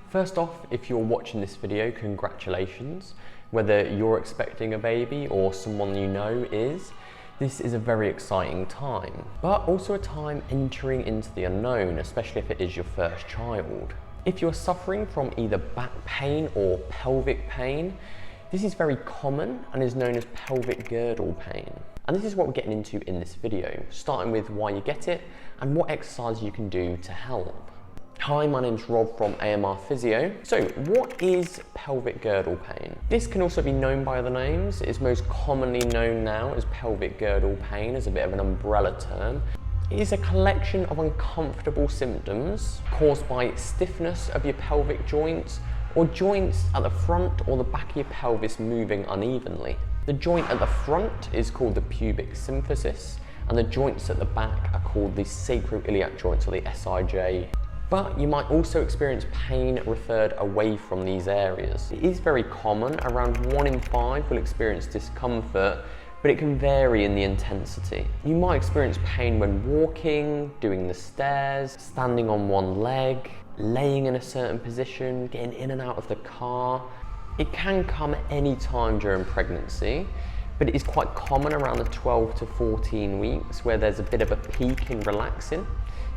First off, if you're watching this video, congratulations. Whether you're expecting a baby or someone you know is, this is a very exciting time, but also a time entering into the unknown, especially if it is your first child. If you're suffering from either back pain or pelvic pain, this is very common and is known as pelvic girdle pain. And this is what we're getting into in this video, starting with why you get it and what exercise you can do to help. Hi, my name's Rob from AMR Physio. So what is pelvic girdle pain? This can also be known by other names. It's most commonly known now as pelvic girdle pain as a bit of an umbrella term. It is a collection of uncomfortable symptoms caused by stiffness of your pelvic joints or joints at the front or the back of your pelvis moving unevenly. The joint at the front is called the pubic symphysis and the joints at the back are called the sacroiliac joints or the SIJ. But you might also experience pain referred away from these areas. It is very common, around 1 in 5 will experience discomfort, but it can vary in the intensity. You might experience pain when walking, doing the stairs, standing on one leg, laying in a certain position, getting in and out of the car. It can come at any time during pregnancy, but it is quite common around the 12 to 14 weeks where there's a bit of a peak in relaxin,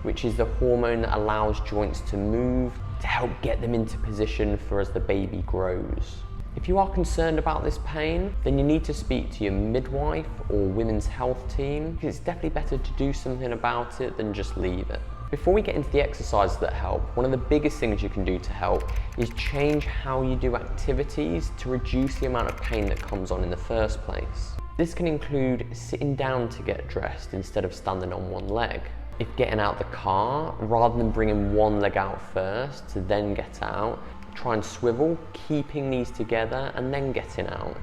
which is the hormone that allows joints to move to help get them into position for as the baby grows. If you are concerned about this pain, then you need to speak to your midwife or women's health team, because it's definitely better to do something about it than just leave it. Before we get into the exercises that help, one of the biggest things you can do to help is change how you do activities to reduce the amount of pain that comes on in the first place. This can include sitting down to get dressed instead of standing on one leg. If getting out the car, rather than bringing one leg out first to then get out, try and swivel, keeping these together and then getting out.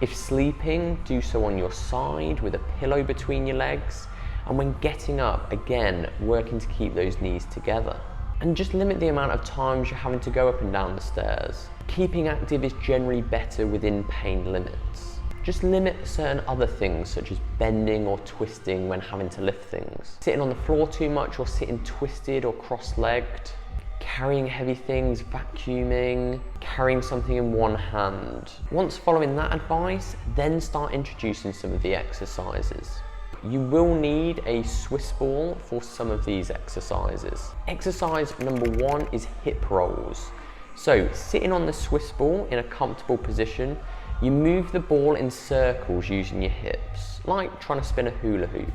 If sleeping, do so on your side with a pillow between your legs. And when getting up, again, working to keep those knees together. And just limit the amount of times you're having to go up and down the stairs. Keeping active is generally better within pain limits. Just limit certain other things such as bending or twisting when having to lift things. Sitting on the floor too much or sitting twisted or cross-legged. Carrying heavy things, vacuuming, carrying something in one hand. Once following that advice, then start introducing some of the exercises. You will need a Swiss ball for some of these exercises. Exercise number 1 is hip rolls. So sitting on the Swiss ball in a comfortable position, you move the ball in circles using your hips, like trying to spin a hula hoop.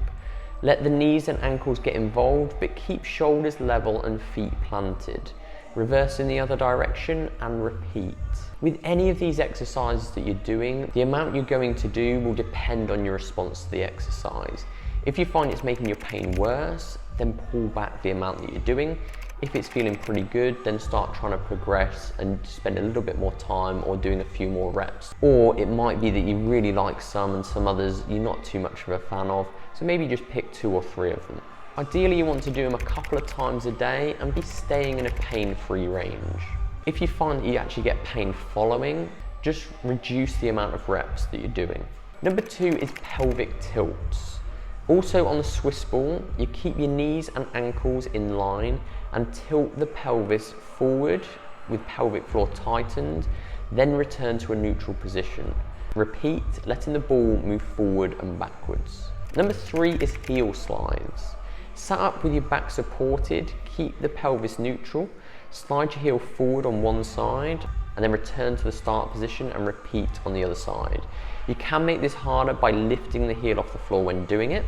Let the knees and ankles get involved, but keep shoulders level and feet planted. Reverse in the other direction and repeat. With any of these exercises that you're doing, the amount you're going to do will depend on your response to the exercise. If you find it's making your pain worse, then pull back the amount that you're doing. If it's feeling pretty good, then start trying to progress and spend a little bit more time or doing a few more reps. Or it might be that you really like some and some others you're not too much of a fan of, so maybe just pick 2 or 3 of them. Ideally, you want to do them a couple of times a day and be staying in a pain-free range. If you find that you actually get pain following, just reduce the amount of reps that you're doing. Number 2 is pelvic tilts. Also on the Swiss ball, you keep your knees and ankles in line and tilt the pelvis forward with pelvic floor tightened, then return to a neutral position. Repeat, letting the ball move forward and backwards. Number 3 is heel slides. Sat up with your back supported, keep the pelvis neutral, slide your heel forward on one side, and then return to the start position and repeat on the other side. You can make this harder by lifting the heel off the floor when doing it,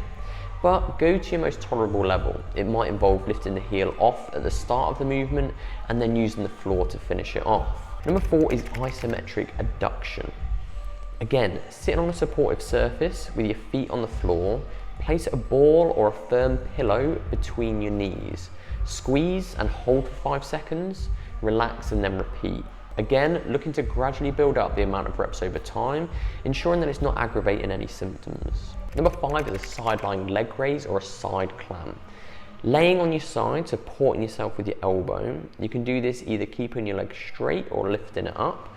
but go to your most tolerable level. It might involve lifting the heel off at the start of the movement and then using the floor to finish it off. Number 4 is isometric adduction. Again, sitting on a supportive surface with your feet on the floor, place a ball or a firm pillow between your knees. Squeeze and hold for 5 seconds, relax and then repeat. Again, looking to gradually build up the amount of reps over time, ensuring that it's not aggravating any symptoms. Number 5 is a side lying leg raise or a side clamp. Laying on your side, supporting yourself with your elbow. You can do this either keeping your leg straight or lifting it up,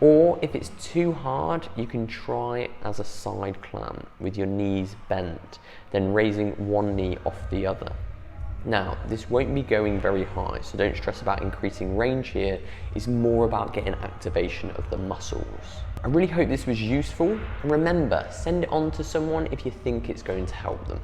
or if it's too hard, you can try as a side clamp with your knees bent, then raising one knee off the other. Now, this won't be going very high, so don't stress about increasing range here. It's more about getting activation of the muscles. I really hope this was useful, and remember, send it on to someone if you think it's going to help them.